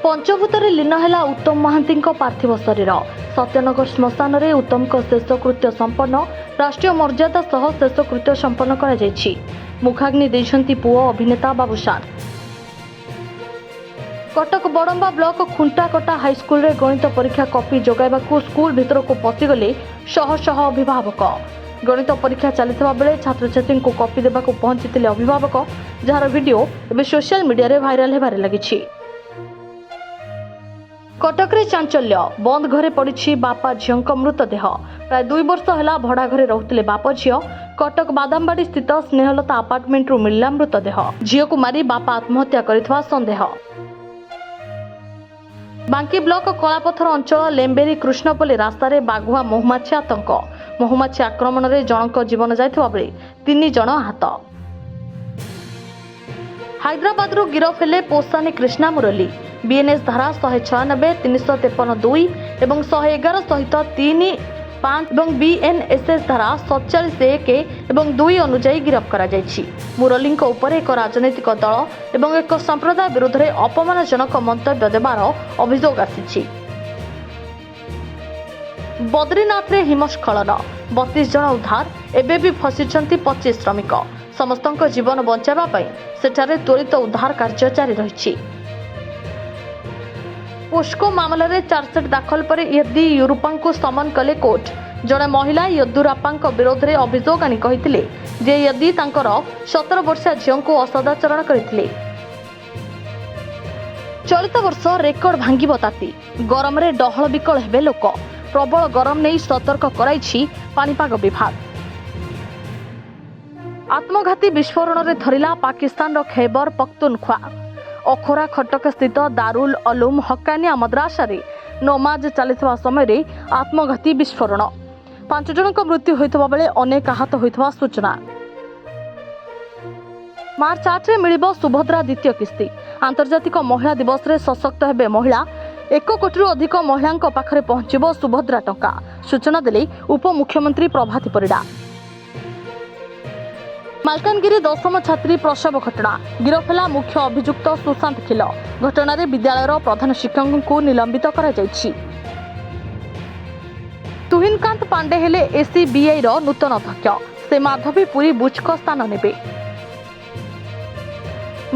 पंचभूतरे लीन है उत्तम महांती पार्थिव शरीर सत्यनगर श्मशान में उत्तम शेषकृत्य संपन्न राष्ट्रीय मर्यादा सह शेषकृत्य संपन्न कर मुखाग्नि देइछंती पुओ अभिनेता बाबूशान। कटक बड़ंबा ब्लॉक खुंटाकटा हाईस्कल रे गणित परीक्षा कॉपी जोगाइबाकू स्कूल भितर को पशिगले शह शह अभिभावक। गणित परीक्षा चलता बेले छात्र छात्री को कॉपी देवाक पहुंची अभिभावक, जार वीडियो एवं सोशल मीडिया रे भाइराल होबार लगी। कटक रे चांचल्य, बंद घरे पड़ी बापा झील मृतदेह। प्राय 2 वर्ष है भड़ा घरे रोते बाप झी। कटक बादामबाड़ी स्थित स्नेहलता अपार्टमेंट मिलला मृतदेह। झील को मारी बापा आत्महत्या करथिबा संदेह। बांकी ब्लॉक कलापथर अंचल लेम्बेरी कृष्णपल्ली रास्तार बाघुआ महुमाछी आतंक। महुमाछी आक्रमण में जनक जीवन जाइथिबा बेले 3 जन आहत। हैदराबाद गिरफ हेले पोसानी कृष्णा मुरली। बीएनएस धारा 196, 353(2) और 111 सहित 3, 5 और बीएनएसएस धारा 47(1) और 2 अनुजाई गिरफ करा जायछि। मुरली उपर एक राजनैतिक दल और एक संप्रदाय विरोध में अपमानजनक मंतव्य देवार अभियोग आसी। बद्रीनाथ रे हिमस्खलन, 32 जन उद्धार, एबे भी फसिଛନ୍ତି 25 श्रमिक। समस्त जीवन बचाइबा सेठारे त्वरित उद्धार कार्य जारी रही। पोस्को मामला रे चार्जसीट दाखल पर येदियुरप्पा को समन कले कोर्ट। जड़े महिला येदियुरप्पा विरोध में अभियोग आनी कहिथिले जे येदी तांकर 17 वर्षीय झील को असदाचरण करथिले। चलित वर्ष रेकर्ड भांगिब ताती, गरम रे डहल विकल हेबे लोक। प्रबल गरम नहीं सतर्क कराइछि पाणीपाग विभाग। आत्मघाती विस्फोरण रे धरिला पाकिस्तान रो खैबर पख्तूनख्वा। अखोरा खटक स्थित दारुल उलूम हक्कानिया मद्रासा रे नमाज चलता समय आत्मघाती विस्फोरण। 5 जन मृत्यु होइतबा बेले अनेक आहत होइतबा सूचना। मार्च 8 रे मिलिबो सुभद्रा द्वितीय किस्ती। आंतर्जातिक महिला दिवस रे सशक्त हेबे महिला। 1 कोटी अधिक महिलांक पाखरे पहुंचिबो सुभद्रा टंका, सूचना देले उपमुख्यमंत्री प्रभाती परिडा। मालकानगिरी 10म छात्री प्रसव घटना, गिरफ है मुख्य अभियुक्त सुशांत खिल। घटना रे विद्यालयर प्रधान शिक्षक को निलंबित करा जायछि। तुहिनकांत पांडे हेले एसीबीआई रो नूतन अध्यक्ष। से माधवीपुरी बुचक स्थान नेबे।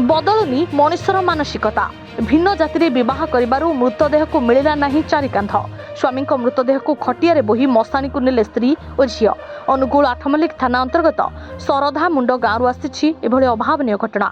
बदलुनी मनुष्यर मानसिकता। भिन्न जाति विवाह करिबारु मृतदेह को मिलिला नहीं चारिकांध। स्वामी मृतदेह को खटिया बोही मशाणी को नेले स्त्री और झील। अनुगुल 8 मल्लिक थाना अंतर्गत सरधा मुंड गाँव आसी अभावनीय घटना।